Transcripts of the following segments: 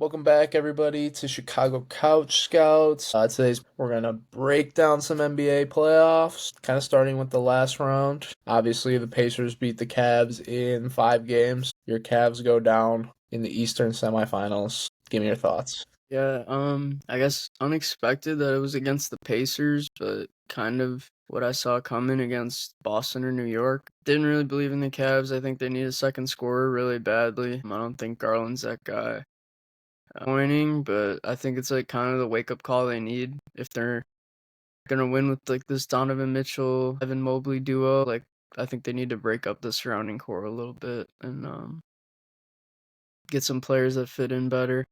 Welcome back, everybody, to Chicago Couch Scouts. Today's we're gonna break down some NBA playoffs, kind of starting with the last round. Obviously, the Pacers beat the Cavs in 5 games. Your Cavs go down in the Eastern semifinals. Give me your thoughts. Yeah, I guess unexpected that it was against the Pacers, but kind of what I saw coming against Boston or New York. Didn't really believe in the Cavs. I think they need a second scorer really badly. I don't think Garland's that guy. Pointing, but I think it's like kind of the wake up call they need if they're gonna win with like this Donovan Mitchell, Evan Mobley duo. Like I think they need to break up the surrounding core a little bit and get some players that fit in better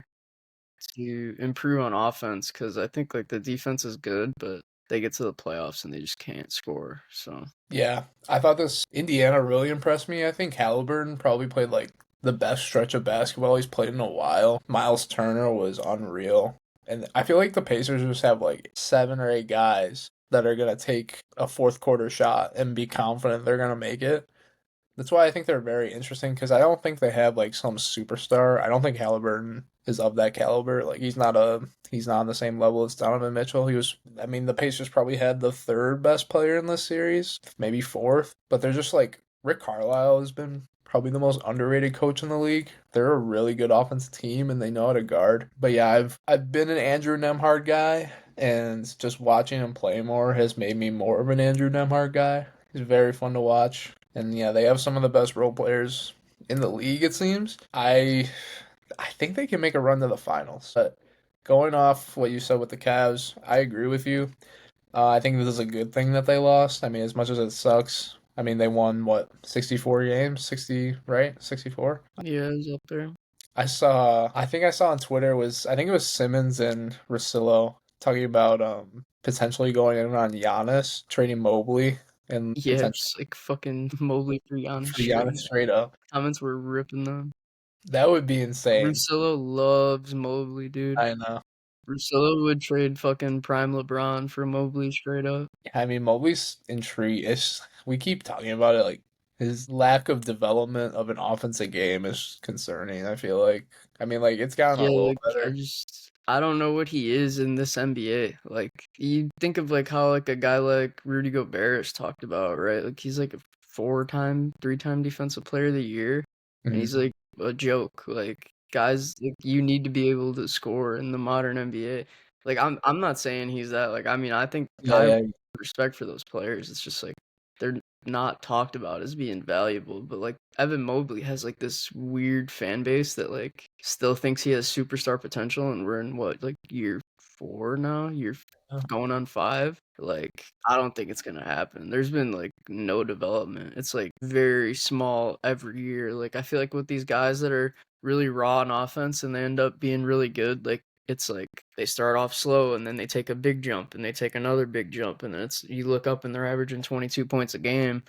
to improve on offense because I think like the defense is good, but they get to the playoffs and they just can't score. So Yeah, I thought this Indiana really impressed me. I think Halliburton probably played like the best stretch of basketball he's played in a while. Miles Turner was unreal. And I feel like the Pacers just have like 7 or 8 guys that are gonna take a fourth quarter shot and be confident they're gonna make it. That's why I think they're very interesting because I don't think they have like some superstar. I don't think Halliburton is of that caliber. Like he's not on the same level as Donovan Mitchell. I mean the Pacers probably had the third best player in this series, maybe fourth, but they're just like Rick Carlisle has been probably the most underrated coach in the league. They're a really good offensive team and they know how to guard. But yeah, I've been an Andrew Nemhard guy and just watching him play more has made me more of an Andrew Nemhard guy. He's very fun to watch. And yeah, they have some of the best role players in the league, it seems. I think they can make a run to the finals. But going off what you said with the Cavs, I agree with you. I think this is a good thing that they lost. I mean, as much as it sucks, I mean, they won what, 64 games? 60, right? 64? yeah, it's up there. I think I saw on Twitter I think it was Simmons and Russillo talking about potentially going in on Giannis, trading Mobley and Yeah, potentially it's like fucking Mobley for Giannis for Giannis straight. straight up. Comments were ripping them. That would be insane. Russillo loves Mobley, dude. I know. Russillo would trade fucking prime LeBron for Mobley straight up. I mean, Mobley's intrigue is we keep talking about it like his lack of development of an offensive game is concerning, I feel like. I mean, like it's gotten a Yeah, little like better. I don't know what he is in this NBA. Like you think of like how like a guy like Rudy Gobert is talked about, right? Like he's like a 4-time, 3-time defensive player of the year, and Mhm. he's like a joke. Like guys, like you need to be able to score in the modern NBA. Like I'm not saying he's that. Like I mean, I think Yeah, I have yeah. respect for those players. It's just like they're not talked about as being valuable, but like Evan Mobley has like this weird fan base that like still thinks he has superstar potential, and we're in what like year 4 now, going on 5. Like I don't think it's gonna happen. There's been like no development. It's like very small every year. Like I feel like with these guys that are really raw on offense and they end up being really good, like it's like they start off slow and then they take a big jump and they take another big jump and then it's you look up and they're averaging 22 points a game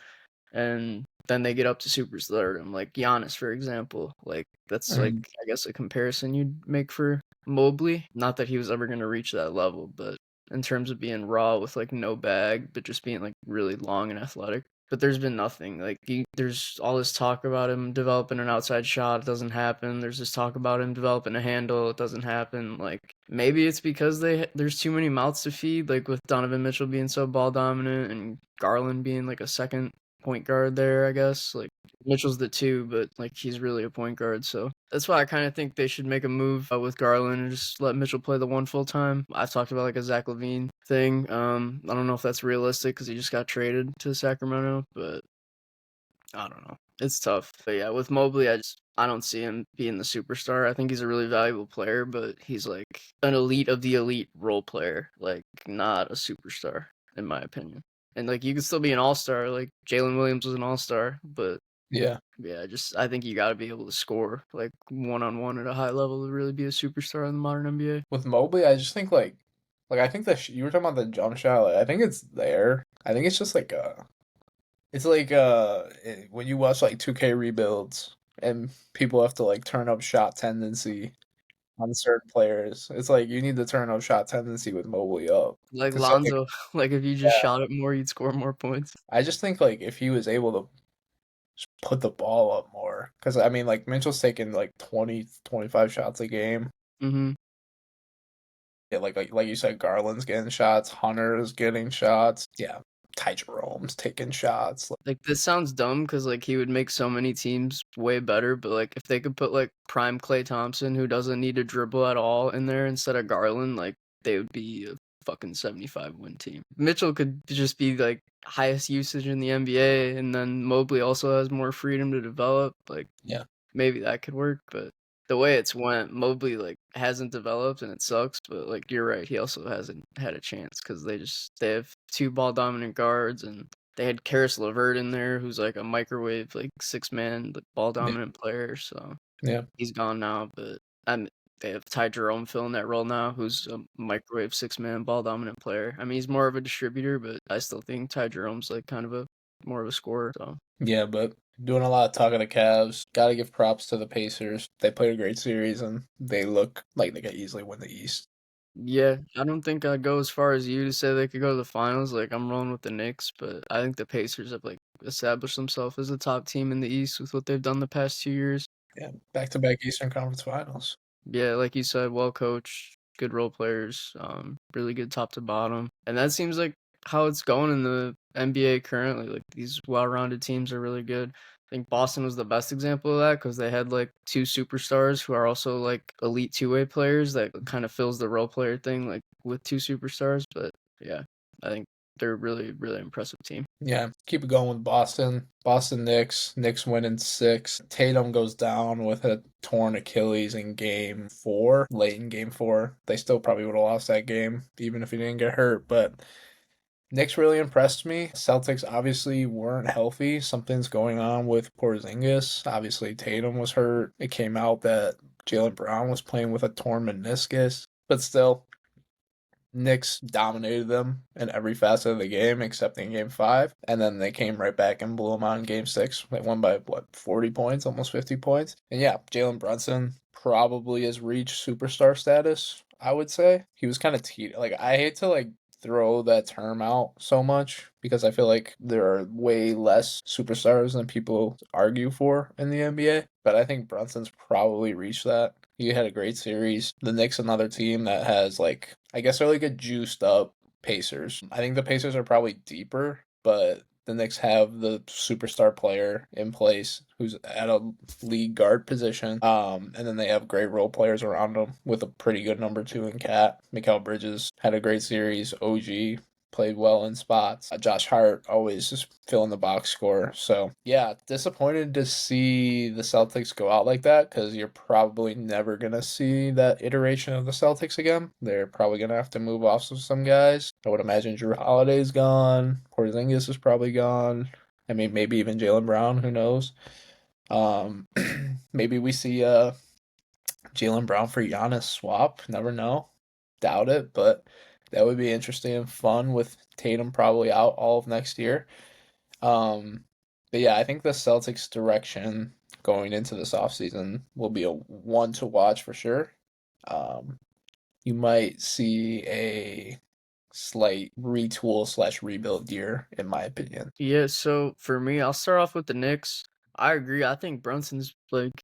and then they get up to superstardom, like Giannis, for example. Like that's like Mhm. I guess a comparison you'd make for Mobley. Not that he was ever gonna reach that level, but in terms of being raw with like no bag, but just being like really long and athletic. But there's been nothing. Like there's all this talk about him developing an outside shot, it doesn't happen. There's this talk about him developing a handle, it doesn't happen. Like maybe it's because there's too many mouths to feed, like with Donovan Mitchell being so ball dominant and Garland being like a second point guard there, I guess. Like Mitchell's the 2, but like he's really a point guard, so that's why I kind of think they should make a move with Garland and just let Mitchell play the 1 full time. I've talked about like a Zach LaVine thing. I don't know if that's realistic because he just got traded to Sacramento, but I don't know. It's tough. But yeah, with Mobley, I don't see him being the superstar. I think he's a really valuable player, but he's like an elite of the elite role player, like not a superstar in my opinion. And like you can still be an all-star, like Jalen Williams was an all-star, but Yeah. yeah, just I think you got to be able to score like one-on-one at a high level to really be a superstar in the modern NBA. With Mobley, I just think like I think that you were talking about the jump shot. Like, I think it's there. I think it's just like it's like when you watch like 2K rebuilds and people have to like turn up shot tendency on certain players. It's like you need to turn up shot tendency with Mobley up. Like 'Cause like Lonzo, like if you just yeah, shot it more, you'd score more points. I just think like if he was able to just put the ball up more, because I mean like Mitchell's taking like 20, 25 shots a game. Mm-hmm. Yeah, like you said, Garland's getting shots, Hunter's getting shots. Yeah, Ty Jerome's taking shots. Like, this sounds dumb because like, he would make so many teams way better, but, like, if they could put, like, prime Klay Thompson, who doesn't need to dribble at all in there instead of Garland, like, they would be a fucking 75 win team. Mitchell could just be, like, highest usage in the NBA, and then Mobley also has more freedom to develop, like, Yeah, maybe that could work, but the way it's went, Mobley, like, hasn't developed and it sucks, but, like, you're right, he also hasn't had a chance because they have 2 ball dominant guards, and they had Karis LeVert in there, who's, like, a microwave, like, 6-man, like, ball yeah, dominant player, so yeah, he's gone now, but, they have Ty Jerome filling that role now, who's a microwave 6-man ball dominant player. I mean, he's more of a distributor, but I still think Ty Jerome's, like, kind of a more of a scorer, so yeah. But doing a lot of talk of the Cavs. Got to give props to the Pacers. They played a great series and they look like they could easily win the East. yeah, I don't think I'd go as far as you to say they could go to the finals. Like, I'm rolling with the Knicks, but I think the Pacers have like established themselves as a top team in the East with what they've done the past 2 years. Yeah, back to back Eastern Conference Finals. Yeah, like you said, well coached, good role players, really good top to bottom, and that seems like how it's going in the NBA currently. Like these well-rounded teams are really good. I think Boston was the best example of that because they had like two superstars who are also like elite two-way players that kind of fills the role player thing like with two superstars. But yeah, I think they're a really, really impressive team. Yeah, keep it going with Boston. Boston Knicks. Knicks win in six. Tatum goes down with a torn Achilles in game four, late in game four. They still probably would have lost that game, even if he didn't get hurt. But Knicks really impressed me. Celtics obviously weren't healthy. Something's going on with Porzingis. Obviously, Tatum was hurt. It came out that Jalen Brown was playing with a torn meniscus. But still, Knicks dominated them in every facet of the game except in game five. And then they came right back and blew them out in game six. They won by, what, 40 points, almost 50 points. And yeah, Jalen Brunson probably has reached superstar status, I would say. He was kind of like, I hate to, like, throw that term out so much because I feel like there are way less superstars than people argue for in the NBA. But I think Brunson's probably reached that. He had a great series. The Knicks, another team that has like, I guess they're like a juiced up Pacers. I think the Pacers are probably deeper, but the Knicks have the superstar player in place who's at a lead guard position. And then they have great role players around them with a pretty good number two in Cat. Mikal Bridges had a great series. OG played well in spots. Josh Hart always just filling the box score. So yeah, disappointed to see the Celtics go out like that because you're probably never gonna see that iteration of the Celtics again. They're probably gonna have to move off some guys. I would imagine Drew Holiday's gone. Porzingis is probably gone. I mean, maybe even Jalen Brown. Who knows? Um, maybe we see Jalen Brown for Giannis swap. Never know. Doubt it, but that would be interesting and fun with Tatum probably out all of next year. Um, but yeah, I think the Celtics direction going into this offseason will be a one to watch for sure. Um, you might see a slight retool slash rebuild year, in my opinion. Yeah, so for me, I'll start off with the Knicks. I agree. I think Brunson's like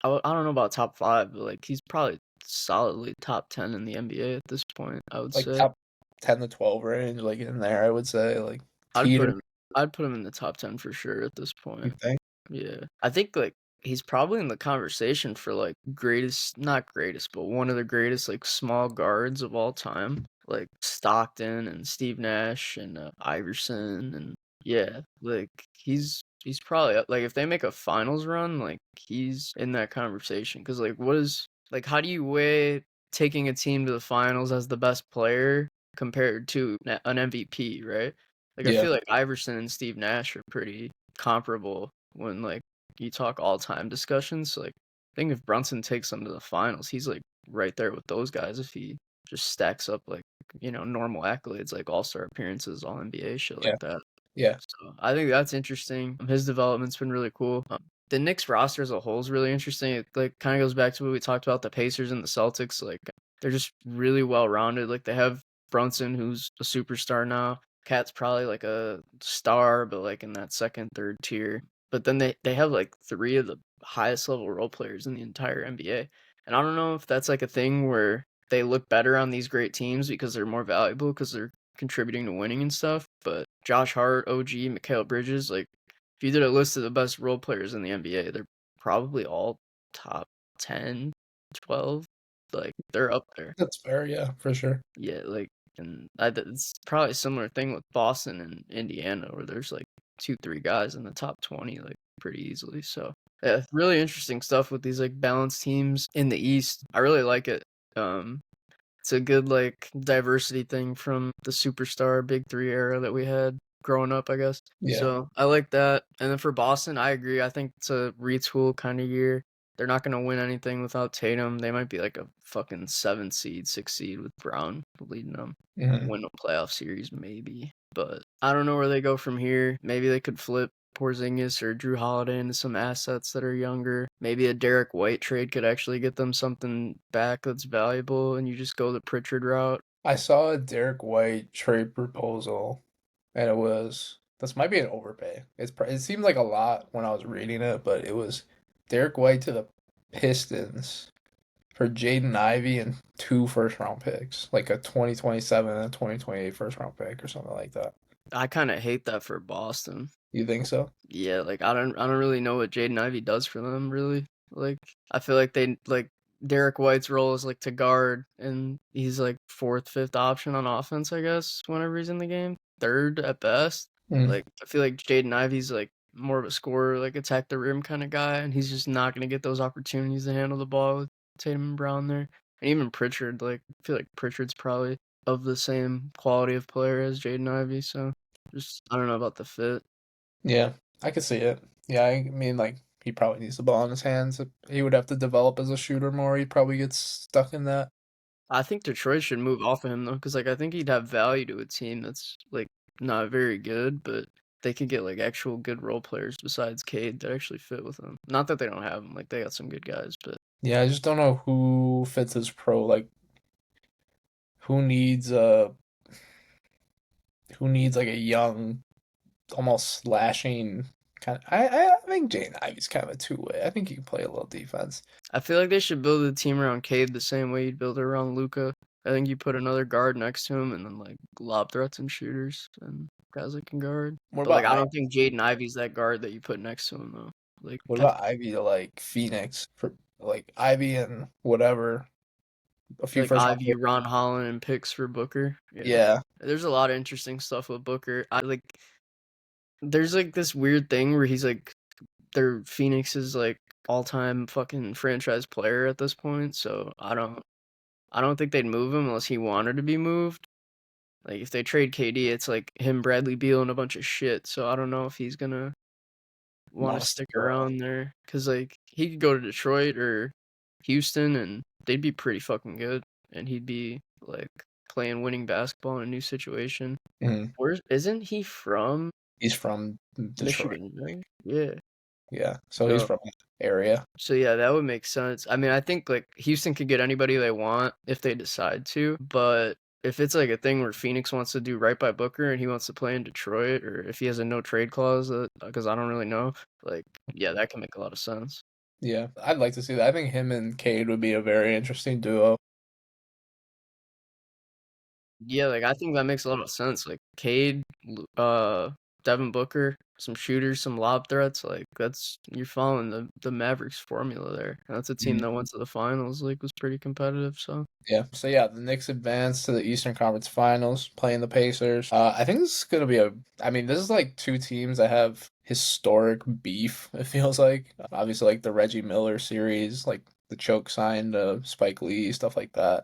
I don't know about top 5, but, like, he's probably solidly top 10 in the NBA at this point, I would Like say. top 10 to 12 range, like in there, I would say. Like I'd put teeter, him I'd put him in the top 10 for sure at this you point. think? Yeah. I think, like, he's probably in the conversation for, like, greatest not greatest, but one of the greatest, like, small guards of all time, like Stockton and Steve Nash and, Iverson, and yeah, like, he's probably like, if they make a finals run, like, he's in that conversation. Cause like, what is like, how do you weigh taking a team to the finals as the best player compared to an MVP, right? Like, I Yeah, feel like Iverson and Steve Nash are pretty comparable when, like, you talk all-time discussions. Like, I think if Brunson takes them to the finals, he's, like, right there with those guys if he just stacks up, like, normal accolades, like all-star appearances, all-NBA, shit yeah, like that. yeah, So, I think that's interesting. His development's been really cool. The Knicks roster as a whole is really interesting. It, like, kinda goes back to what we talked about, the Pacers and the Celtics, like, they're just really well-rounded. Like, they have Brunson, who's a superstar now. Cat's probably like a star, but like in that second, third tier. But then they have like three of the highest level role players in the entire NBA. And I don't know if that's like a thing where they look better on these great teams because they're more valuable because they're contributing to winning and stuff. But Josh Hart, OG, Mikal Bridges, like if you did a list of the best role players in the NBA, they're probably all top 10, 12. Like they're up there. That's fair, yeah, for sure. Yeah, like and it's probably a similar thing with Boston and Indiana where there's like 2, 3 guys in the top 20 like pretty easily. So yeah, really interesting stuff with these like balanced teams in the East. I really like it. Um, it's a good like diversity thing from the superstar Big Three era that we had growing up, I guess. Yeah. So I like that. And then for Boston, I agree. I think it's a retool kind of year. They're not gonna win anything without Tatum. They might be like a fucking 7 seed, 6 seed with Brown leading them. Mhm. Win a playoff series maybe, but I don't know where they go from here. Maybe they could flip Porzingis or Drew Holiday into some assets that are younger. Maybe a Derek White trade could actually get them something back that's valuable, and you just go the Pritchard route. I saw a Derek White trade proposal, and this might be an overpay. It seemed like a lot when I was reading it, but it was Derek White to the Pistons for Jaden Ivey and 2 first-round picks, like a 2027 and a 2028 first-round pick or something like that. I kind of hate that for Boston. You think so? Yeah, like I don't really know what Jaden Ivey does for them really. Like I feel like they like Derek White's role is like to guard, and he's like fourth, fifth option on offense, I guess, whenever he's in the game. Third at best. Mm. Like I feel like Jaden Ivey's like more of a scorer, like attack the rim kind of guy, and he's just not gonna get those opportunities to handle the ball with Tatum and Brown there. And even Pritchard, like I feel like Pritchard's probably of the same quality of player as Jaden Ivey, so just I don't know about the fit. Yeah, I could see it. Yeah, I mean, like, he probably needs the ball in his hands. He would have to develop as a shooter more. He probably gets stuck in that. I think Detroit should move off of him though, because like I think he'd have value to a team that's like not very good, but they could get like actual good role players besides Cade that actually fit with him. Not that they don't have them, like they got some good guys, but Yeah, I just don't know who fits his pro. Like, who needs a who needs like a young, almost slashing kind of. I think Jane Ivey's kind of a two-way. I think he can play a little defense. I feel like they should build a team around Cade the same way you'd build it around Luca. I think you put another guard next to him and then like lob threats and shooters and guys that can guard. What But like about I don't think Jaden Ivey's that guard that you put next to him though. Like what about Ivy to like Phoenix for like Ivy and whatever a few like first round Ivy, picks. Ron Holland, and picks for Booker. Yeah, Yeah, there's a lot of interesting stuff with Booker. I like. There's like this weird thing where he's like, their Phoenix's like all-time fucking franchise player at this point. So I don't think they'd move him unless he wanted to be moved. Like if they trade KD, it's like him, Bradley Beal, and a bunch of shit. So I don't know if he's gonna want want to to stick stick around. around there because like he could go to Detroit or Houston and they'd be pretty fucking good, and he'd be like playing winning basketball in a new situation. Mhm. Where isn't he from? He's from Detroit. Michigan, right? Yeah. Yeah, so he's So from that area. so yeah, that would make sense. I mean, I think like Houston could get anybody they want if they decide to, but if it's like a thing where Phoenix wants to do right by Booker and he wants to play in Detroit, or if he has a no trade clause, because I don't really know, like yeah, that can make a lot of sense. Yeah, I'd like to see that. I think him and Cade would be a very interesting duo. Yeah, like I think that makes a lot of sense. Like Cade, Devin Booker, some shooters, some lob threats. Like that's you're following the Mavericks formula there. And that's a team Mhm. that went to the finals. Like was pretty competitive. So Yeah. So yeah, the Knicks advance to the Eastern Conference Finals, playing the Pacers. I think this is gonna be a. I mean, this is like two teams that have historic beef. It feels like obviously like the Reggie Miller series, like the choke sign to Spike Lee, stuff like that.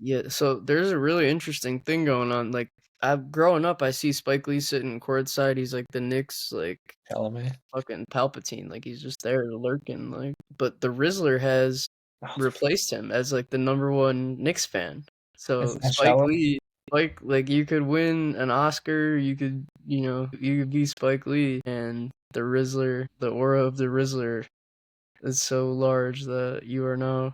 yeah, so there's a really interesting thing going on. Like I've growing up, I see Spike Lee sitting courtside. He's like the Knicks, like Tell me. fucking Palpatine. Like he's just there lurking. Like, but the Rizzler has Oh, replaced him as like the #1 Knicks fan. So isn't that Spike shallow? Lee, like you could win an Oscar, you could you could be Spike Lee, and the Rizzler, the aura of the Rizzler is so large that you are now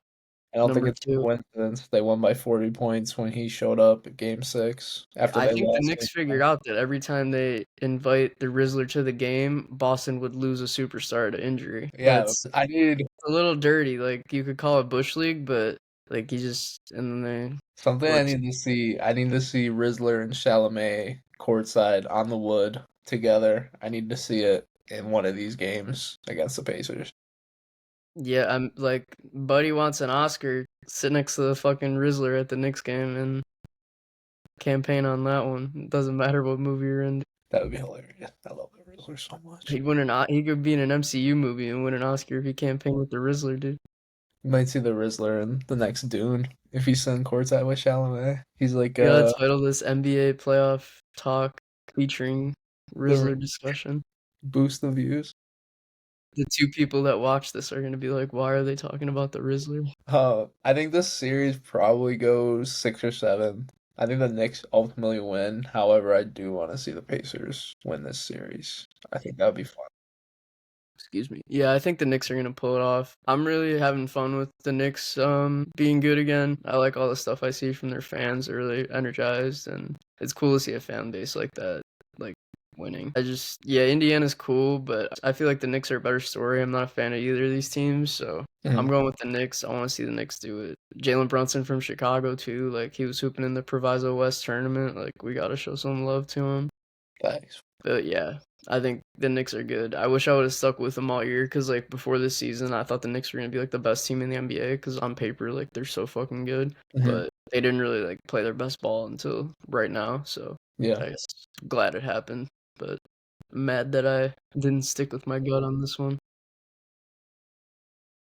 I don't think number it's a two. coincidence they won by 40 points when he showed up at Game 6 after I they think the lost Game Knicks figured 5. out that every time they invite the Rizzler to the game, Boston would lose a superstar to injury. Yeah, That's I need a little dirty. Like you could call it bush league, but like he just and then they Something I works. need to see. I need to see Rizzler and Chalamet courtside on the wood together. I need to see it in one of these games against the Pacers. Yeah, I'm like Buddy wants an Oscar. Sit next to the fucking Rizzler at the Knicks game and campaign on that one. It doesn't matter what movie you're in. That would be hilarious. I love the Rizzler so much. He'd win he could be in an MCU movie and win an Oscar if he campaigned with the Rizzler, dude. You might see the Rizzler in the next Dune if he's sitting courtside with Chalamet. He's like We gotta title this NBA playoff talk featuring the Rizzler discussion. boost the views. The two people that watch this are gonna be like, why are they talking about the Rizzler? I think this series probably goes 6 or 7. I think the Knicks ultimately win. However, I do want to see the Pacers win this series. I think that would be fun. Excuse me. Yeah, I think the Knicks are gonna pull it off. I'm really having fun with the Knicks being good again. I like all the stuff I see from their fans. They're really energized and it's cool to see a fan base like that, like winning. Yeah, Indiana's cool, but I feel like the Knicks are a better story. I'm not a fan of either of these teams, so I'm Mhm. going with the Knicks. I want to see the Knicks do it. Jalen Brunson from Chicago too, like he was hooping in the Proviso West tournament. Like we gotta show some love to him. Thanks. But yeah, I think the Knicks are good. I wish I would have stuck with them all year because like before this season, I thought the Knicks were gonna be like the best team in the NBA because on paper like they're so fucking good, Hmm. but they didn't really like play their best ball until right now. So Yeah. I guess glad it happened, but mad that I didn't stick with my gut on this one.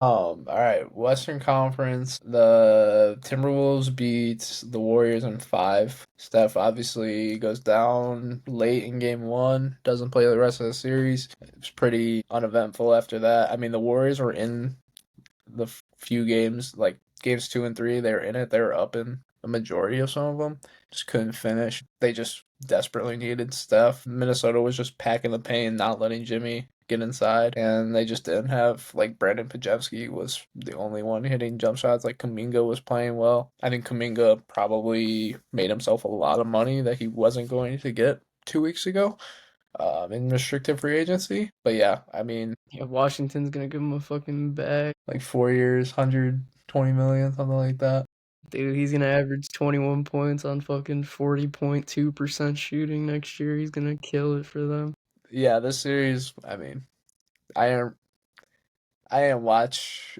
All right. Western Conference, the Timberwolves beat the Warriors in 5. Steph obviously goes down late in game 1, doesn't play the rest of the series. It was pretty uneventful after that. I mean, the Warriors were in the few games, like games 2 and 3, they were in it. They were up in a majority of some of them. Just couldn't finish. They just desperately needed Steph. Minnesota was just packing the paint, not letting Jimmy get inside, and they just didn't have like Brandon Pajewski was the only one hitting jump shots. Like Kuminga was playing well. I think Kuminga probably made himself a lot of money that he wasn't going to get 2 weeks ago in restricted free agency. But yeah, I mean, Yeah, Washington's gonna give him a fucking bag. like 4 years, 120 million, something like that. Dude, he's gonna average 21 points on fucking 40.2% shooting next year. He's gonna kill it for them. Yeah, this series, I mean, I didn't I didn't watch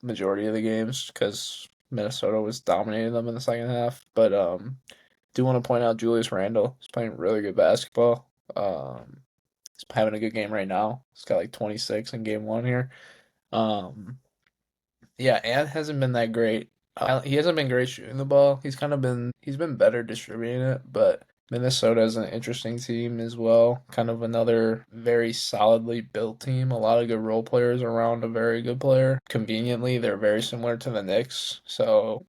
majority of the games because Minnesota was dominating them in the second half. But do want to point out Julius Randle. He's playing really good basketball. He's having a good game right now. He's got like 26 in game 1 here. Um, Yeah, Ant hasn't been that great. He hasn't been great shooting the ball. He's been better distributing it, but Minnesota is an interesting team as well. Kind of another very solidly built team. A lot of good role players around a very good player. Conveniently, they're very similar to the Knicks, so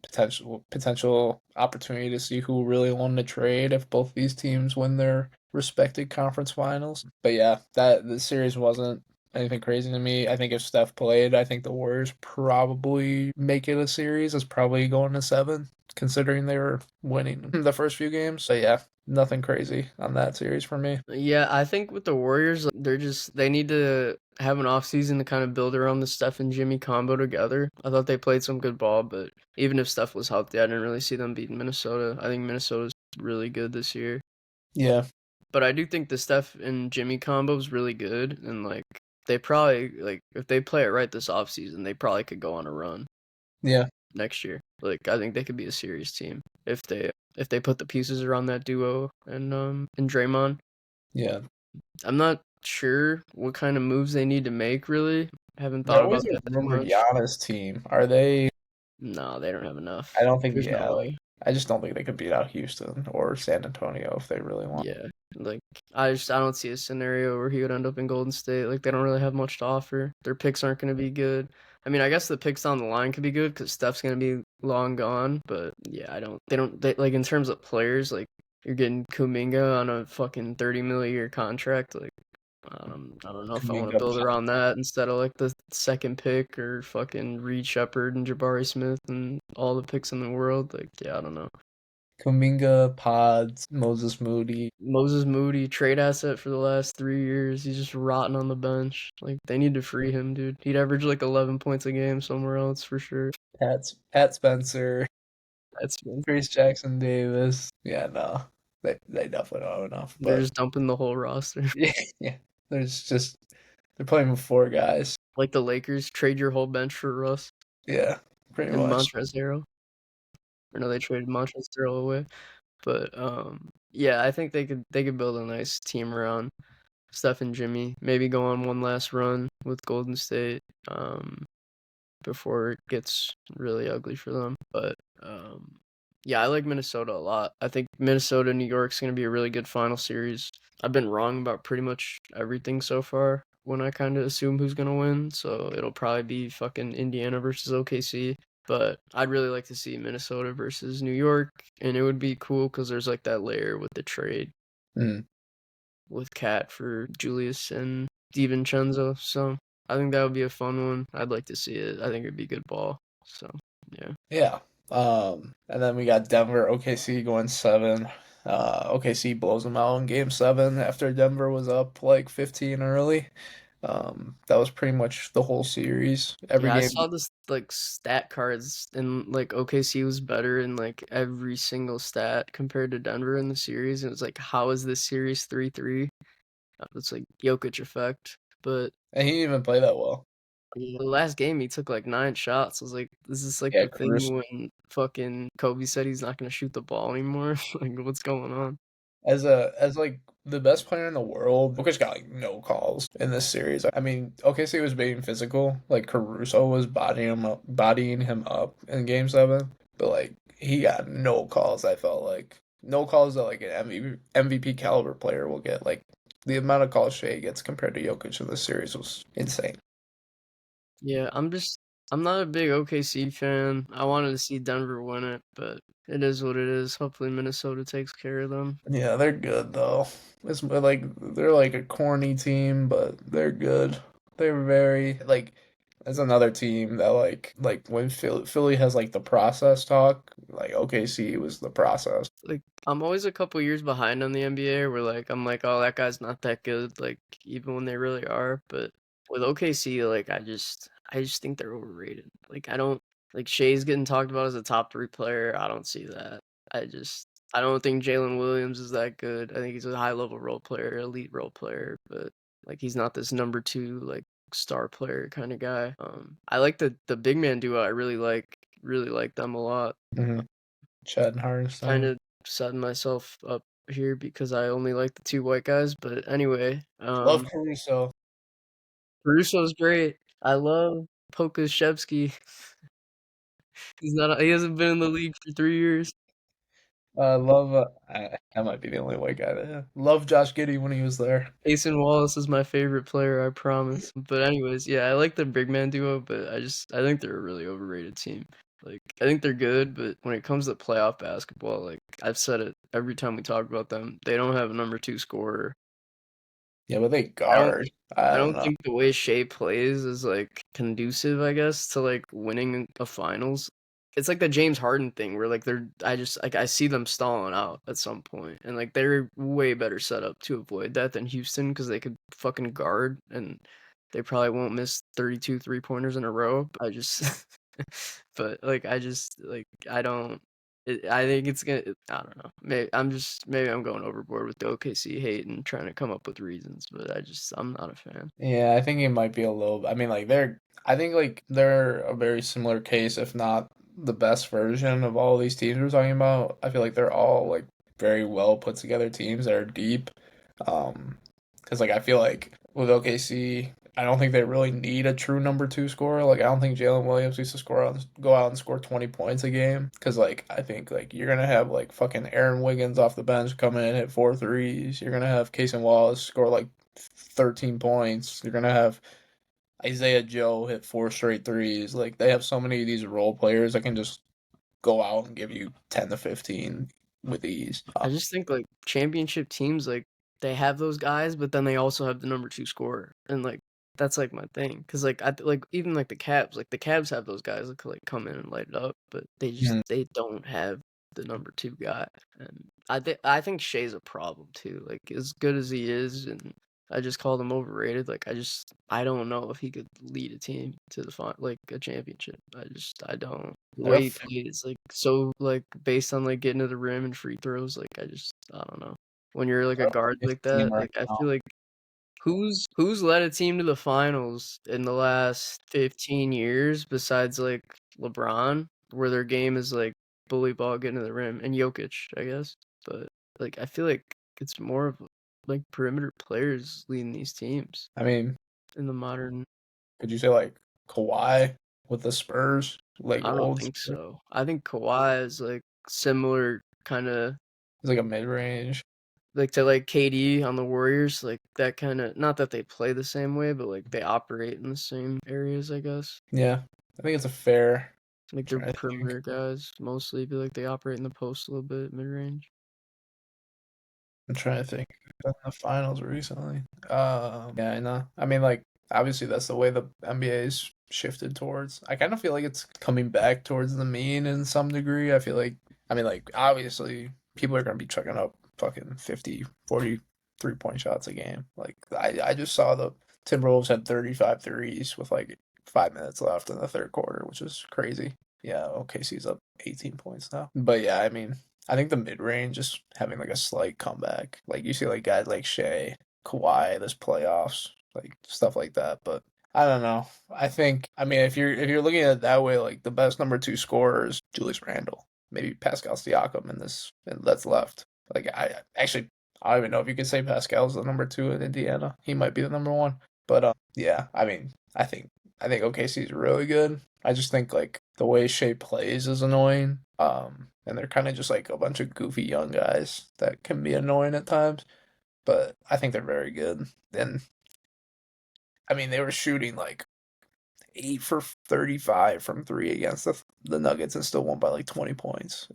potential opportunity to see who really won the trade if both these teams win their respected conference finals. But yeah, that the series wasn't anything crazy to me. I think if Steph played, I think the Warriors probably make it a series. It's probably going to 7, considering they were winning the first few games. So yeah, nothing crazy on that series for me. Yeah, I think with the Warriors, they need to have an off season to kind of build around the Steph and Jimmy combo together. I thought they played some good ball, but even if Steph was healthy, I didn't really see them beating Minnesota. I think Minnesota's really good this year. Yeah, But I do think the Steph and Jimmy combo is really good, and like they probably like if they play it right this offseason, they probably could go on a run yeah, next year. Like I think they could be a serious team if they put the pieces around that duo and Draymond. yeah. I'm not sure what kind of moves they need to make really. I haven't They're thought always about a that too rumored much. Giannis team. Are they? No, they don't have I enough. don't think. There's no Yeah, like way. I just don't think they could beat out Houston or San Antonio if they really want. Yeah. Like I don't see a scenario where he would end up in Golden State. Like they don't really have much to offer. Their picks aren't going to be good. I mean, I guess the picks down the line could be good because Steph's going to be long gone. But yeah, I don't. They don't. They, like in terms of players, like you're getting Kuminga on a fucking 30 million a year contract. Like I don't know if I want to Kuminga, build around that instead of like the second pick or fucking Reed Shepard and Jabari Smith and all the picks in the world. Like yeah, I don't know. Kuminga, Pods, Moses Moody. Moses Moody, trade asset for the last 3 years. He's just rotting on the bench. Like they need to free him, dude. He'd average like 11 points a game somewhere else for sure. Pat Spencer, That's Grace Jackson Davis. Yeah, no, they definitely don't have enough. they're But just dumping the whole roster. yeah, yeah, there's just they're playing with four guys. Like the Lakers, trade your whole bench for Russ Yeah, pretty and much. Montrezl Harrell. Or no, they traded Montrezl Harrell away. But yeah, I think they could build a nice team around Steph and Jimmy. Maybe go on one last run with Golden State before it gets really ugly for them. But yeah, I like Minnesota a lot. I think Minnesota New York's gonna be a really good final series. I've been wrong about pretty much everything so far when I kind of assume who's gonna win. So it'll probably be fucking Indiana versus OKC. But I'd really like to see Minnesota versus New York, and it would be cool because there's like that layer with the trade Mm. with Cat for Julius and DiVincenzo. So I think that would be a fun one. I'd like to see it. I think it'd be good ball. So yeah. Yeah. And then we got Denver, OKC going seven. OKC blows them out in game seven after Denver was up like 15 early. That was pretty much the whole series. Every Yeah, I game. saw this like stat cards and like OKC was better in like every single stat compared to Denver in the series. And it was like, how is this series 3-3? It's like Jokic effect. But And he didn't even play that well. the last game he took like 9 shots. I was like, is this like Yeah, the thing Caruso. when fucking Kobe said he's not gonna shoot the ball anymore? Like what's going on? As like the best player in the world, Jokic got like no calls in this series. I mean, OKC was being physical. Like Caruso was bodying him up in game seven, but like he got no calls. I felt like no calls that like an MVP caliber player will get. Like the amount of calls Shea gets compared to Jokic in this series was insane. Yeah, I'm not a big OKC fan. I wanted to see Denver win it, but it is what it is. Hopefully Minnesota takes care of them. Yeah, they're good though. It's like they're like a corny team, but they're good. They're very like that's another team that like when Philly has like the process talk, like OKC was the process. Like I'm always a couple years behind on the NBA where like I'm like, oh, that guy's not that good, like even when they really are. But with OKC, like I just think they're overrated. Like I don't like Shea's getting talked about as a top 3 player. I don't see that. I don't think Jalen Williams is that good. I think he's a high level role player, elite role player, but like he's not this number 2 like star player kind of guy. I like the big man duo. I really like them a lot. Mm-hmm. Chad and Kind Hardenstein. of setting myself up here because I only like the 2 white guys. But anyway, Love Caruso. Caruso's great. I love Pokashevsky. He hasn't been in the league for 3 years. Love I might be the only white guy there. Love Josh Giddey when he was there. Jason Wallace is my favorite player, I promise. But anyways, yeah, I like the big man duo, but I think they're a really overrated team. Like I think they're good, but when it comes to playoff basketball, like I've said it every time we talk about them, they don't have a number 2 scorer. Yeah, but they I don't guard. I I don't don't know. think the way Shea plays is like conducive, I guess, to like winning a finals. It's like the James Harden thing where like I see them stalling out at some point and like they're way better set up to avoid that than Houston because they could fucking guard and they probably won't miss 32 3-pointers in a row. I just but like I just like I don't I think it's gonna. I don't know. Maybe I'm going overboard with the OKC hate and trying to come up with reasons, but I'm not a fan. Yeah, I think it might be a little. I mean, like I think like they're a very similar case, if not the best version of all these teams we're talking about. I feel like they're all like very well put together teams that are deep. Because like I feel like with OKC, I don't think they really need a true number two scorer. Like I don't think Jalen Williams needs to go out and score 20 points a game. Because like I think like you're gonna have like fucking Aaron Wiggins off the bench come in hit four threes. You're gonna have Casey Wallace score like 13 points. You're gonna have Isaiah Joe hit four straight threes. Like they have so many of these role players that can just go out and give you 10 to 15 with ease. I just think like championship teams like they have those guys, but then they also have the number 2 scorer, and like that's like my thing. Cause like like even like the Cavs have those guys that could like come in and light it up, but Mhm. they don't have the number 2 guy, and I think Shea's a problem too. Like as good as he is, and I just called him overrated. Like I don't know if he could lead a team to the like a championship. I don't. The way he plays, like so, like based on like getting to the rim and free throws. Like I don't know. When you're like a guard like that, like I feel like who's led a team to the finals in the last 15 years besides like LeBron, where their game is like bully ball getting to the rim, and Jokic, I guess. But like I feel like it's more of like perimeter players leading these teams I mean, in the modern. could you say like Kawhi with the Spurs, like I don't old think Spurs? so. I think Kawhi is like similar kind of It's like a mid range. like to like KD on the Warriors, like that kind of, not that they play the same way, but like they operate in the same areas, I guess. Yeah, I think it's a fair. Like they're Trying to think. perimeter guys mostly, but like they operate in the post a little bit, mid range. I'm trying to think. In the finals recently. Yeah, I know. I mean, like obviously that's the way the NBA's shifted towards. I kind of feel like it's coming back towards the mean in some degree. I feel like, I mean, like obviously people are gonna be chucking up fucking 50, 40 3-point shots a game. Like I just saw the Timberwolves had 35 threes with like 5 minutes left in the third quarter, which is crazy. Yeah, OKC's up 18 points now. But yeah, I mean, I think the mid range is having like a slight comeback. Like you see like guys like Shea, Kawhi, this playoffs, like stuff like that. But I don't know. I mean if you're looking at it that way, like the best number 2 scorer is Julius Randle. Maybe Pascal Siakam in this that's left. Like I don't even know if you could say Pascal's the number 2 in Indiana. He might be the number 1. But yeah, I mean I think OKC is really good. I just think like the way Shea plays is annoying. And they're kind of just like a bunch of goofy young guys that can be annoying at times. But I think they're very good. And I mean, they were shooting like 8 for 35 from three against the Nuggets and still won by like 20 points.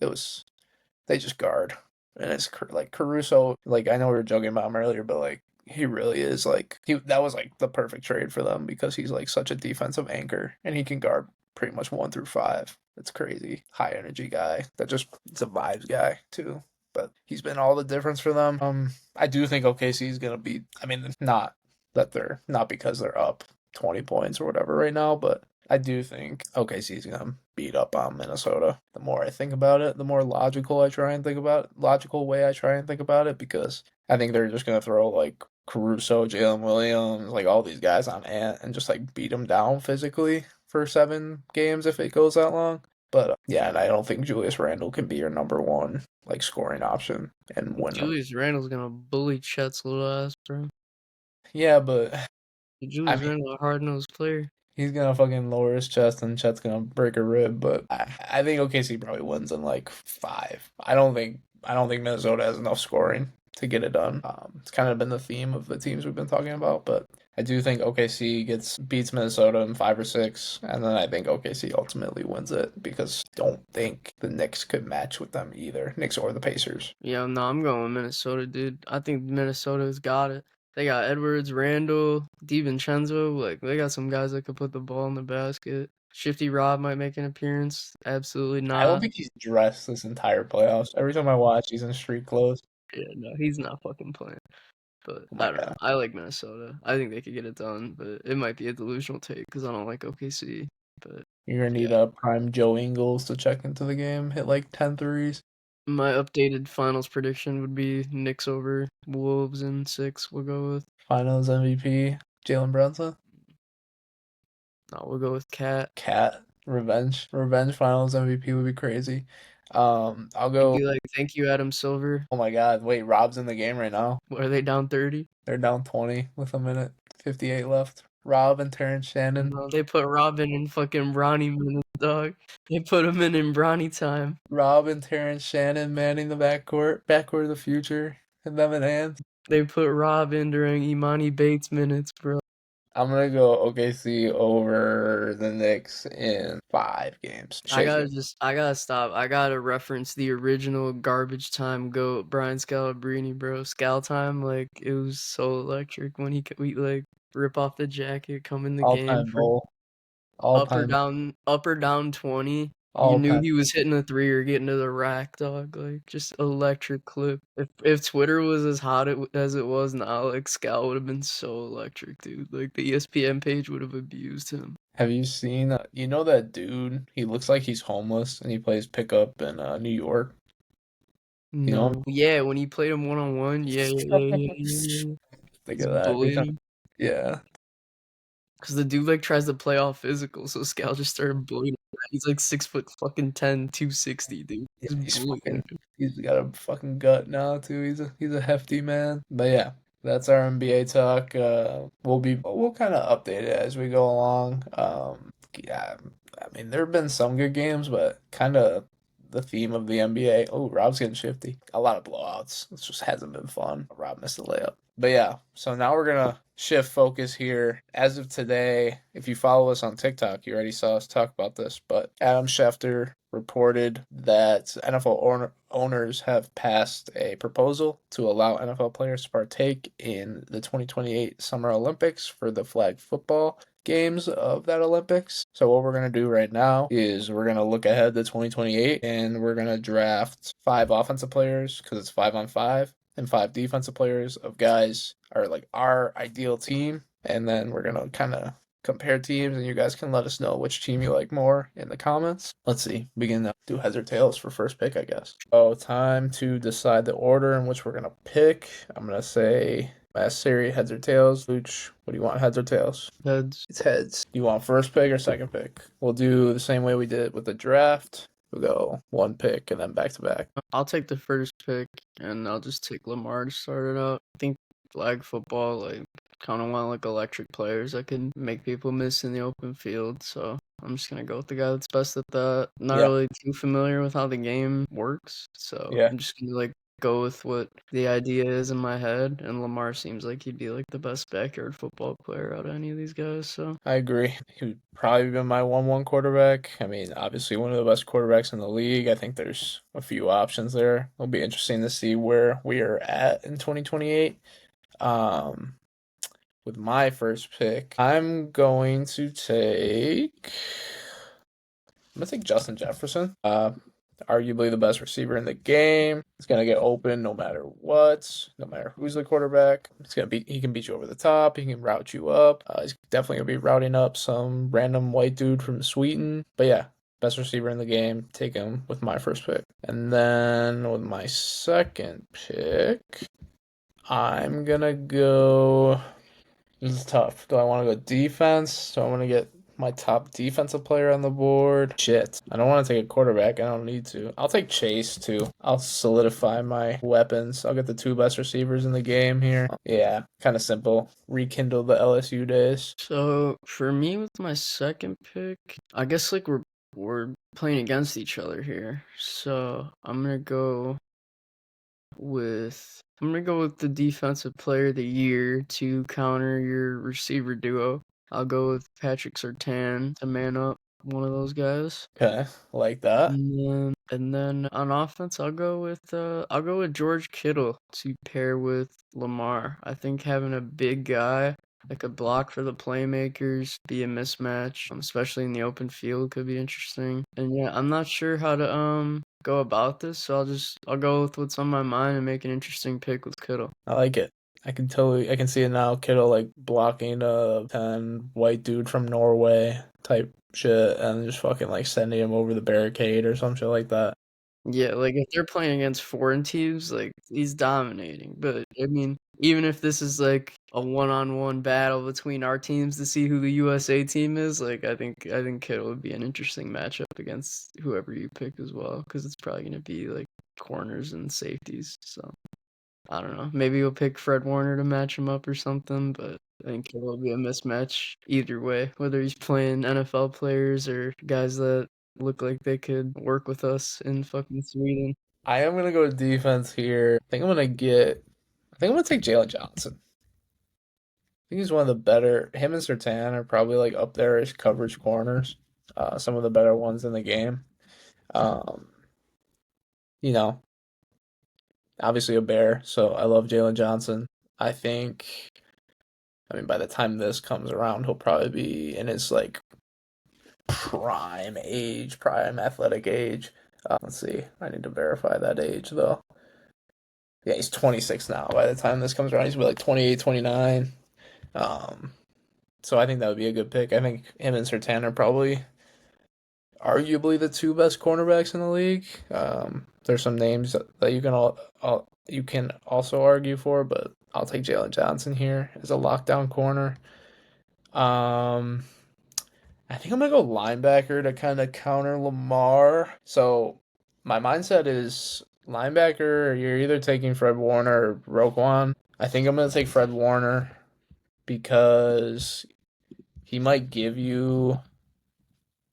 They just guard. And it's like Caruso, like I know we were joking about him earlier, but like he really is like that was like the perfect trade for them because he's like such a defensive anchor and he can guard pretty much 1 through 5. It's crazy. High energy guy that just it's a vibes guy too. But he's been all the difference for them. I do think OKC is gonna be. I mean, not that they're not because they're up 20 points or whatever right now, but I do think OKC is gonna beat up on Minnesota. The more I think about it, the more logical I try and think about it, logical way I try and think about it, because I think they're just gonna throw like Caruso, Jalen Williams, like all these guys on Ant and just like beat them down physically for 7 games if it goes that long. But yeah, and I don't think Julius Randle can be your number 1 like scoring option and win them. Julius Randle's gonna bully Chet's little ass, bro. Yeah, but I Julius mean, Randle, a hard nosed player. he's gonna fucking lower his chest and Chet's gonna break a rib. But I think OKC probably wins in like 5. I don't think Minnesota has enough scoring to get it done. It's kind of been the theme of the teams we've been talking about, but I do think OKC beats Minnesota in 5 or 6, and then I think OKC ultimately wins it because I don't think the Knicks could match with them either, Knicks or the Pacers. Yeah, no, I'm going with Minnesota, dude. I think Minnesota's got it. They got Edwards, Randall, DiVincenzo. Like they got some guys that could put the ball in the basket. Shifty Rob might make an appearance. Absolutely I don't not. think he's dressed this entire playoffs. Every time I watch, he's in street clothes. Yeah, no, he's not fucking playing. But Oh I my don't know. god. I like Minnesota. I think they could get it done, but it might be a delusional take because I don't like OKC. But You're gonna need yeah, a prime Joe Ingles to check into the game, hit like 10 threes. my updated finals prediction would be Knicks over Wolves in 6. We'll go with. Finals MVP, Jalen Brunson. No, we'll go with Cat. Cat, revenge finals MVP would be crazy. I'll It'd go. be like, thank you, Adam Silver. Oh my god, wait, Rob's in the game right now. What, are they down 30? They're down 20 with a minute 58 left. Rob and Terrence Shannon. No, they put Robin in fucking Bronny minutes, dog. They put him in Bronny time. Rob and Terrence Shannon manning the backcourt of the future, and them in hands. They put Rob in during Imani Bates minutes, bro. I'm gonna go OKC over the Knicks in 5 games. I Shake gotta it. I gotta stop. I gotta reference the original garbage time goat Brian Scalabrine, bro. Scal time, like it was so electric when we like rip off the jacket, come in the All game time for bowl. All time. up or down 20. You all knew kind. he was hitting a three or getting to the rack, dog. Like just electric clip. If Twitter was as hot as it was now, like Scal would have been so electric, dude. Like the ESPN page would have abused him. Have you seen? You know that dude? He looks like he's homeless, and he plays pickup in New York. You know him? No, yeah, when he played him one on one, yeah, yeah, yeah, yeah, yeah, yeah, yeah. Think He's of that every bullying time. him Yeah, because the dude like tries to play all physical, so Scal just started bullying him. He's like 6 foot fucking 10, 260, dude. yeah. Just He's bullying fucking. him. He's got a fucking gut now too. He's a hefty man. But yeah, that's our NBA talk. We'll kind of update it as we go along. Yeah, I mean there have been some good games, but kind of the theme of the NBA. Oh, Rob's getting shifty. A lot of blowouts. It just hasn't been fun. Rob missed a layup. But yeah, so now we're gonna shift focus here. As of today, if you follow us on TikTok, you already saw us talk about this, but Adam Schefter reported that owners have passed a proposal to allow NFL players to partake in the 2028 Summer Olympics for the flag football games of that Olympics. So what we're going to do right now is we're going to look ahead to 2028 and we're going to draft 5 offensive players because it's 5-on-5 and 5 defensive players of guys are like our ideal team. And then we're going to kind of compare teams, and you guys can let us know which team you like more in the comments. Let's see. We can do heads or tails for first pick, I guess. Oh, time to decide the order in which we're going to pick. I'm going to say last series, heads or tails. Luch, what do you want, heads or tails? Heads. It's heads. Do you want first pick or second pick? We'll do the same way we did with the draft. We'll go one pick and then back to back. I'll take the first pick, and I'll just take Lamar to start it out. I think flag football, like, kind of want like electric players that can make people miss in the open field. So I'm just gonna go with the guy that's best at that. Not Yeah. really too familiar with how the game works, so Yeah. I'm just gonna like go with what the idea is in my head. And Lamar seems like he'd be like the best backyard football player out of any of these guys. So I agree. He would probably be my 1-1 quarterback. I mean, obviously one of the best quarterbacks in the league. I think there's a few options there. It'll be interesting to see where we are at in 2028. Um, with my first pick, I'm gonna take Justin Jefferson. Arguably the best receiver in the game. He's gonna get open no matter what, no matter who's the quarterback. He can beat you over the top. He can route you up. He's definitely gonna be routing up some random white dude from Sweden. But yeah, best receiver in the game. Take him with my first pick. And then with my second pick, I'm gonna go. This is tough. Do I want to go defense? Do I want to get my top defensive player on the board? Shit. I don't want to take a quarterback. I don't need to. I'll take Chase too. I'll solidify my weapons. I'll get the 2 best receivers in the game here. Yeah, kind of simple. Rekindle the LSU days. So for me with my second pick, I guess like we're playing against each other here. So I'm gonna go with the defensive player of the year to counter your receiver duo. I'll go with Patrick Surtain to man up one of those guys. Okay, like that. And then on offense, I'll go with George Kittle to pair with Lamar. I think having a big guy that could block for the playmakers, be a mismatch, especially in the open field, could be interesting. And yeah, I'm not sure how to go about this, so I'll go with what's on my mind and make an interesting pick with Kittle. I like it. I can see it now. Kittle like blocking a 10 white dude from Norway type shit and just fucking like sending him over the barricade or some shit like that. Yeah, like if they're playing against foreign teams, like he's dominating. But I mean, even if this is like a one-on-one battle between our teams to see who the USA team is, like I think Kittle would be an interesting matchup against whoever you pick as well, because it's probably gonna be like corners and safeties. So I don't know. Maybe we'll pick Fred Warner to match him up or something, but I think Kittle will be a mismatch either way, whether he's playing NFL players or guys that look like they could work with us in fucking Sweden. I am gonna go defense here. I think I'm gonna take Jalen Johnson. I think he's one of the better. Him and Sertan are probably like up there as coverage corners. Some of the better ones in the game. Um, you know, obviously a bear, so I love Jalen Johnson. I think, I mean, by the time this comes around, he'll probably be in his like prime age, prime athletic age. Let's see. I need to verify that age though. Yeah, he's 26 now. By the time this comes around, he's gonna be like 28, 29. Um, so I think that would be a good pick. I think him and Sertan are probably arguably the two best cornerbacks in the league. There's some names that you can also argue for, but I'll take Jalen Johnson here as a lockdown corner. Um, I think I'm gonna go linebacker to kind of counter Lamar. So my mindset is linebacker. You're either taking Fred Warner or Roquan. I think I'm gonna take Fred Warner because he might give you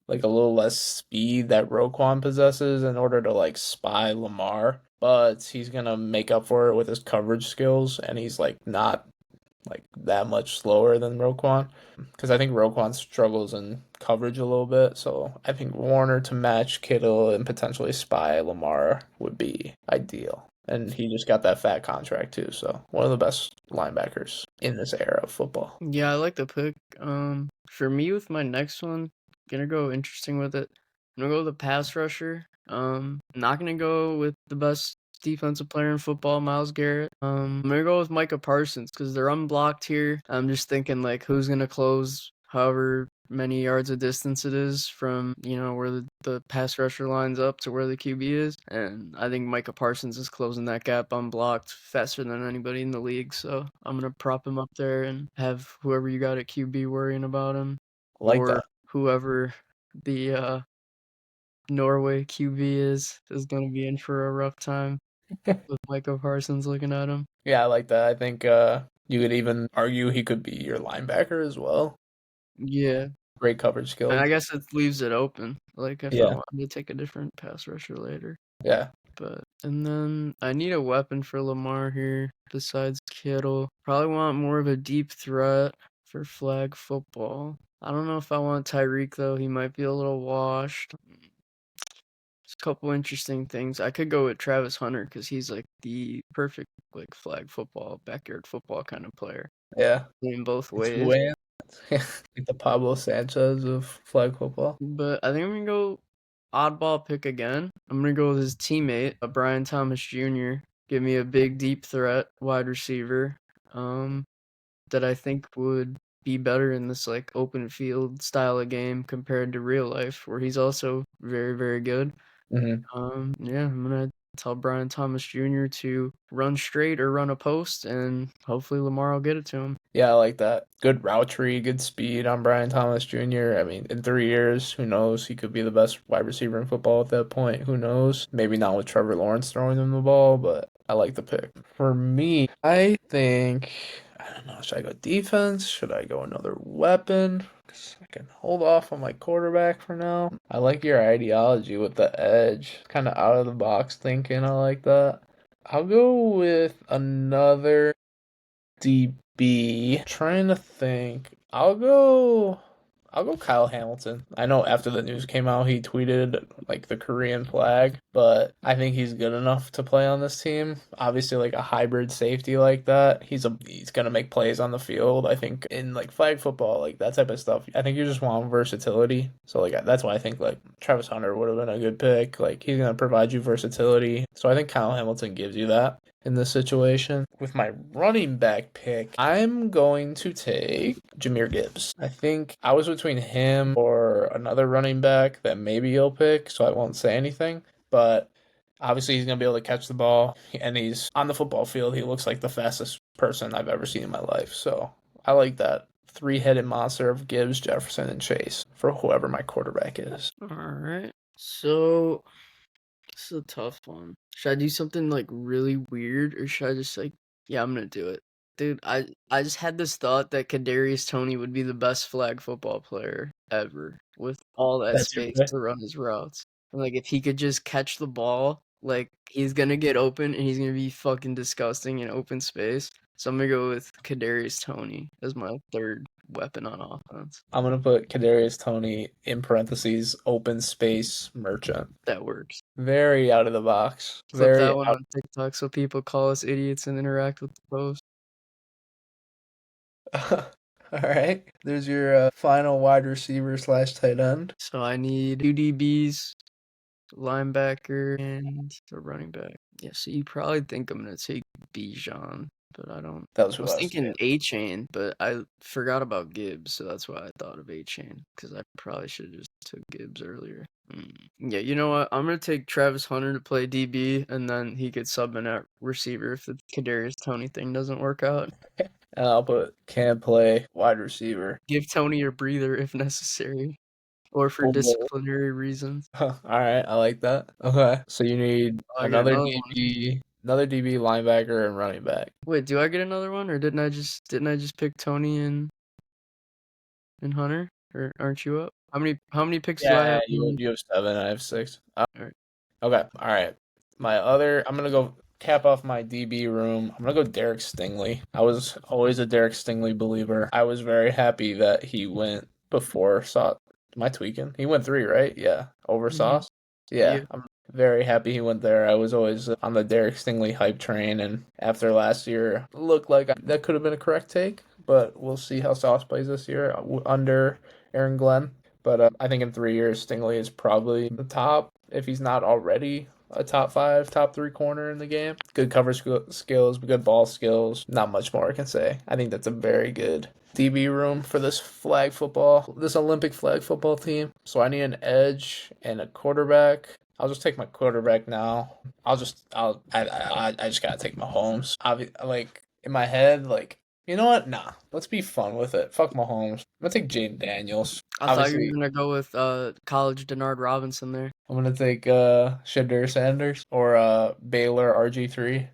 like a little less speed that Roquan possesses in order to like spy Lamar, but he's gonna make up for it with his coverage skills, and he's like not like that much slower than Roquan because I think Roquan struggles in coverage a little bit. So I think Warner to match Kittle and potentially spy Lamar would be ideal. And he just got that fat contract too, so one of the best linebackers in this era of football. Yeah, I like the pick. For me with my next one, gonna go interesting with it. I'm gonna go with the pass rusher. Not gonna go with the best defensive player in football, Miles Garrett. I'm gonna go with Micah Parsons because they're unblocked here. I'm just thinking like who's gonna close however many yards of distance it is from where the pass rusher lines up to where the QB is, and I think Micah Parsons is closing that gap unblocked faster than anybody in the league. So I'm gonna prop him up there and have whoever you got at QB worrying about him, Like or that. whoever the Norway QB is gonna be in for a rough time with Micah Parsons looking at him. Yeah, I like that. I think you could even argue he could be your linebacker as well. Yeah, Great coverage and skills. I guess it leaves it open. Like if I Yeah, wanted to take a different pass rusher later. yeah. But and then I need a weapon for Lamar here besides Kittle. Probably want more of a deep threat for flag football. I don't know if I want Tyreek though. He might be a little washed. There's a couple interesting things. I could go with Travis Hunter because he's like the perfect like flag football, backyard football kind of player Yeah. in both It's ways. way like the Pablo Sanchez of flag football. But I think I'm gonna go oddball pick again. I'm gonna go with his teammate, Brian Thomas Jr. Give me a big deep threat wide receiver, um, that I think would be better in this like open field style of game compared to real life, where he's also very, very good. Hmm. Yeah, I'm gonna tell Brian Thomas Jr. to run straight or run a post, and hopefully Lamar will get it to him. Yeah, I like that. Good route tree, good speed on Brian Thomas Jr. I mean, in 3 years, who knows? He could be the best wide receiver in football at that point. Who knows? Maybe not with Trevor Lawrence throwing him the ball, but I like the pick. For me, I think, I don't know, should I go defense? Should I go another weapon? 'Cause I can hold off on my quarterback for now. I like your ideology with the edge, kind of out of the box thinking. I like that. I'll go with another DB. Trying to think. I'll go Kyle Hamilton. I know after the news came out he tweeted like the Korean flag, but I think he's good enough to play on this team. Obviously like a hybrid safety like that. He's gonna make plays on the field. I think in like flag football, like that type of stuff. I think you just want versatility. So like that's why I think like Travis Hunter would have been a good pick. Like he's gonna provide you versatility. So I think Kyle Hamilton gives you that in this situation. With my running back pick, I'm going to take Jahmyr Gibbs. I think I was between him or another running back that maybe you'll pick, so I won't say anything. But obviously, he's going to be able to catch the ball, and he's on the football field. He looks like the fastest person I've ever seen in my life. So I like that three-headed monster of Gibbs, Jefferson, and Chase for whoever my quarterback is. All right, so this is a tough one. Should I do something like really weird, or should I just like, yeah, I'm gonna do it, dude. I just had this thought that Kadarius Toney would be the best flag football player ever with all that That's your space pick. to run his routes. And like if he could just catch the ball, like he's gonna get open and he's gonna be fucking disgusting in open space. So I'm gonna go with Kadarius Toney as my third weapon on offense. I'm gonna put Kadarius Toney in parentheses open space merchant. That works. Very out of the box. Clip Very that one out. on TikTok so people call us idiots and interact with the post. All right. There's your final wide receiver slash tight end. So I need two DBs, linebacker, and a running back. Yeah, so you probably think I'm gonna take Bijan, but I don't. That was I who was I was thinking thinking. A Chain, but I forgot about Gibbs, so that's why I thought of A Chain because I probably should have just took Gibbs earlier. Yeah, you know what? I'm gonna take Travis Hunter to play DB, and then he could sub in at receiver if the Kadarius Toney thing doesn't work out. And I'll put can play wide receiver. Give Tony a breather if necessary, or for Oh. disciplinary reasons. All right, I like that. Okay, so you need I get another one. Another DB, linebacker, and running back. Wait, do I get another one, or didn't I just pick Tony and Hunter? Or aren't you up? How many picks do I Yeah, have? you have seven. I have six. Alright. Okay, all right. I'm gonna go cap off my DB room. I'm gonna go Derek Stingley. I was always a Derek Stingley believer. I was very happy that he went before Sauce. Am I tweaking? He went three, right? Yeah, over Mhm. Sauce. Yeah, Yeah. I'm very happy he went there. I was always on the Derek Stingley hype train, and after last year, looked like that could have been a correct take. But we'll see how Sauce plays this year under Aaron Glenn. But I think in 3 years, Stingley is probably the top, if he's not already a top five, top three corner in the game. Good cover skills, good ball skills. Not much more I can say. I think that's a very good DB room for this Olympic flag football team. So I need an edge and a quarterback. I'll just take my quarterback now. I just gotta take Mahomes. Like in my head, like you know what? Nah, let's be fun with it. Fuck Mahomes. I'm gonna take Jaden Daniels. I thought you Obviously, were gonna go with college Denard Robinson there. I'm gonna take Shadur Sanders or Baylor RG3.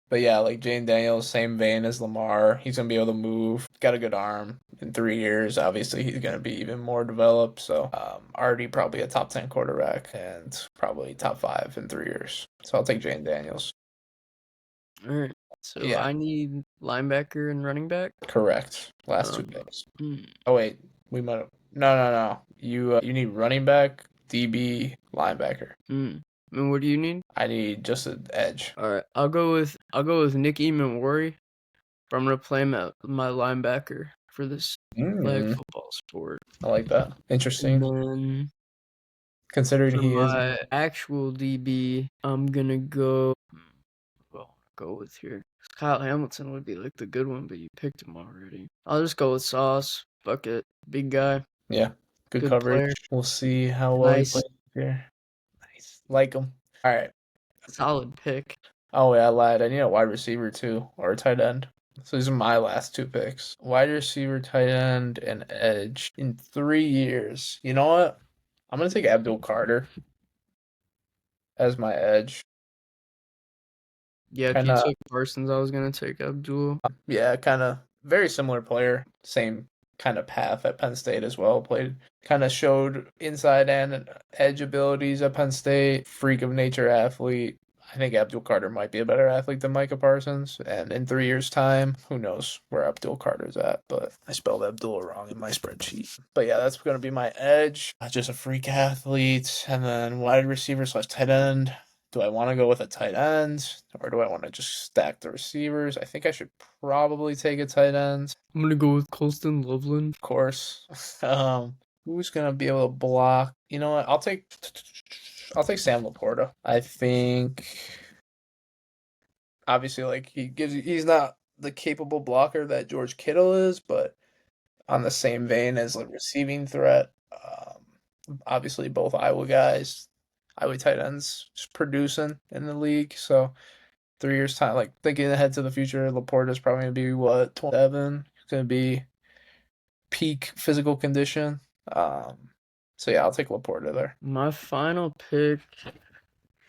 But yeah, like Jane Daniels, same vein as Lamar. He's gonna be able to move. Got a good arm. In 3 years, obviously he's gonna be even more developed. So already probably a top 10 quarterback and probably top five in 3 years. So I'll take Jane Daniels. Alright. So Yeah, I need linebacker and running back. correct. Last two Um, picks. hmm, Oh wait, we might have. No, no, no. You need running back, DB, linebacker. And what do you need? I need just an edge. Alright, I'll go with Nick Eamon, but I'm gonna play him at my linebacker for this flag Mm, football sport. I like that. And Interesting. then Considering for he is. my actual DB, I'm gonna go. Well, go with here. Kyle Hamilton would be like the good one, but you picked him already. I'll just go with Sauce. Fuck it. Big guy. Yeah, good Good coverage. player. We'll see how well he Nice. plays here. Nice. Like him. All right. Solid pick. Oh, yeah, I lied. I need a wide receiver too, or a tight end. So these are my last two picks. Wide receiver, tight end, and edge in 3 years. You know what? I'm gonna take Abdul Carter as my edge. Yeah, if Kind you of, took Parsons, I was gonna take Abdul. yeah, kind of very similar player. Same kind of path at Penn State as well. Played, kind of showed inside and edge abilities at Penn State. Freak of nature athlete. I think Abdul Carter might be a better athlete than Micah Parsons. And in 3 years' time, who knows where Abdul Carter's at? But I spelled Abdul wrong in my spreadsheet. But yeah, that's going to be my edge. Just a freak athlete. And then wide receiver slash tight end. Do I want to go with a tight end or do I want to just stack the receivers? I think I should probably take a tight end, I'm gonna go with Colston Loveland. of course. Who's gonna be able to block? You know what? I'll take Sam Laporta. I think obviously like he's not the capable blocker that George Kittle is, but on the same vein as a receiving threat. Obviously both Iowa guys, Iowa tight ends just producing in the league. So 3 years time, like thinking ahead to the future, Laporta is probably gonna be what 27. He's gonna be peak physical condition. So yeah, I'll take Laporta there. My final pick.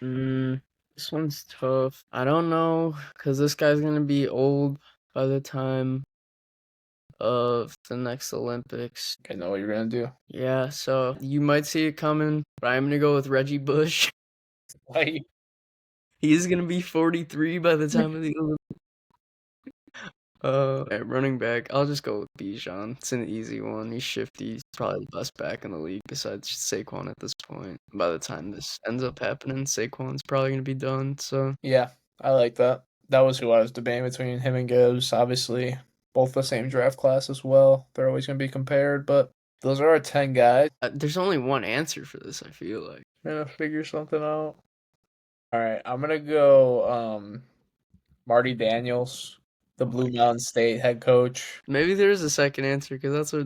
This one's tough. I don't know, cause this guy's gonna be old by the time of the next Olympics. I know what you're gonna do. Yeah, so you might see it coming, but I'm gonna go with Reggie Bush. Why? He's gonna be 43 by the time of the Olympics. At running back, I'll just go with Bijan. It's an easy one. He's shifty. He's probably the best back in the league besides Saquon at this point. By the time this ends up happening, Saquon's probably gonna be done. So Yeah, I like that. That was who I was debating between him and Gibbs. Obviously, Both the same draft class as well. They're always going to be compared, but those are our 10 guys. There's only one answer for this, I feel like. Gonna figure something out. All right, I'm gonna go Marty Daniels, the Blue Mountain State head coach. Maybe there's a second answer because that's a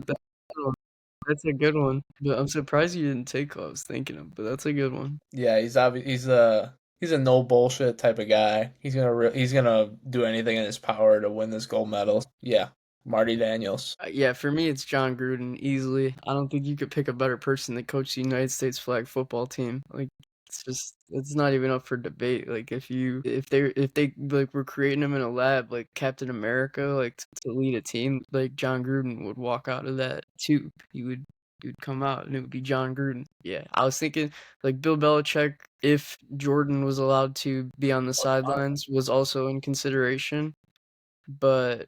good one. But I'm surprised you didn't take what I was thinking of. But that's a good one. Yeah, he's a no bullshit type of guy. He's gonna do anything in his power to win this gold medal. Yeah, Marty Daniels. Yeah, for me, it's John Gruden easily. I don't think you could pick a better person to coach the United States flag football team. Like, it's not even up for debate. Like, if they like were creating him in a lab, like Captain America, like to lead a team, like John Gruden would walk out of that too. He would come out and it would be John Gruden. Yeah, I was thinking like Bill Belichick, if Jordan was allowed to be on the sidelines, was also in consideration, but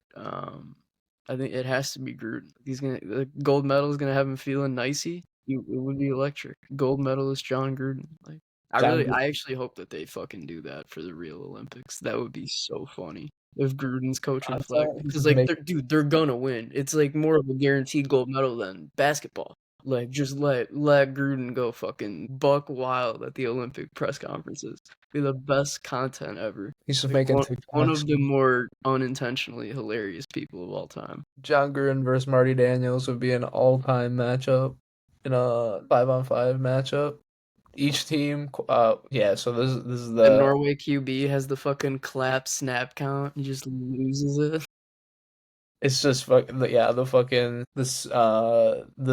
I think it has to be Gruden. The gold medal is gonna have him feeling nicey. It would be electric. Gold medalist John Gruden. Like I actually hope that they fucking do that for the real Olympics. That would be so funny if Gruden's coaching flag because like they're gonna win. It's like more of a guaranteed gold medal than basketball. Like just let Gruden go fucking buck wild at the Olympic press conferences. Be the best content ever. He's just Like making one of TikToks. the more unintentionally hilarious people of all time. John Gruden versus Marty Daniels would be an all-time matchup in a 5-on-5 matchup. Each team, yeah. So this is The the Norway QB has the fucking clap snap count. He just loses it. it's just yeah, the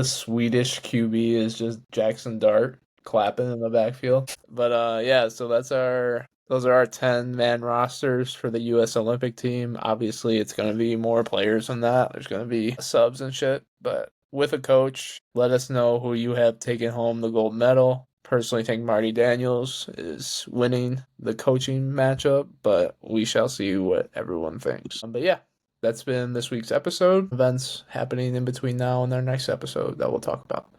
Swedish QB is just Jackson Dart clapping in the backfield. But yeah, so those are our 10-man rosters for the US Olympic team. Obviously, it's going to be more players than that. There's going to be subs and shit, but with a coach, let us know who you have taken home the gold medal. Personally think Marty Daniels is winning the coaching matchup, but we shall see what everyone thinks. But yeah, that's been this week's episode. Events happening in between now and their next episode that we'll talk about.